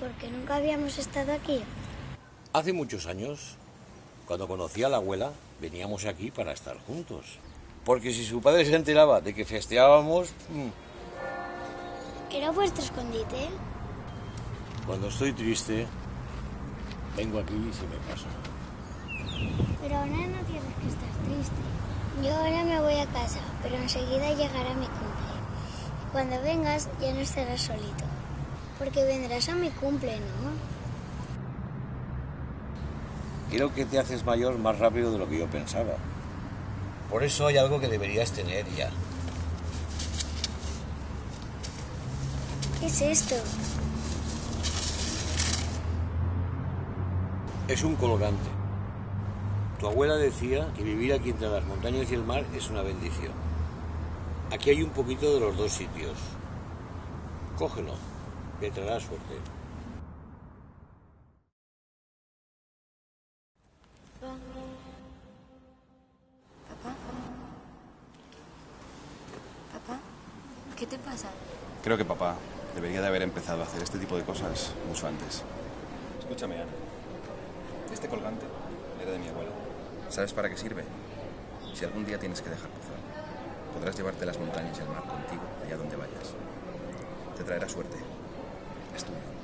porque nunca habíamos estado aquí. Hace muchos años, cuando conocí a la abuela, veníamos aquí para estar juntos. Porque si su padre se enteraba de que festeábamos... ¿Era vuestro escondite? Cuando estoy triste, vengo aquí y se me pasa. Pero ahora no tienes que estar triste. Yo ahora me voy a casa, pero enseguida llegará mi cumple. Y cuando vengas ya no estarás solito. Porque vendrás a mi cumple, ¿no? Creo que te haces mayor más rápido de lo que yo pensaba. Por eso hay algo que deberías tener ya. ¿Qué es esto? Es un colgante. Tu abuela decía que vivir aquí entre las montañas y el mar es una bendición. Aquí hay un poquito de los dos sitios. Cógelo, te traerá suerte. ¿Papá? ¿Papá? ¿Qué te pasa? Creo que papá debería de haber empezado a hacer este tipo de cosas mucho antes. Escúchame, Ana. Este colgante era de mi abuela. ¿Sabes para qué sirve? Si algún día tienes que dejar Pozuelo, podrás llevarte las montañas y el mar contigo allá donde vayas. Te traerá suerte. Es tuyo.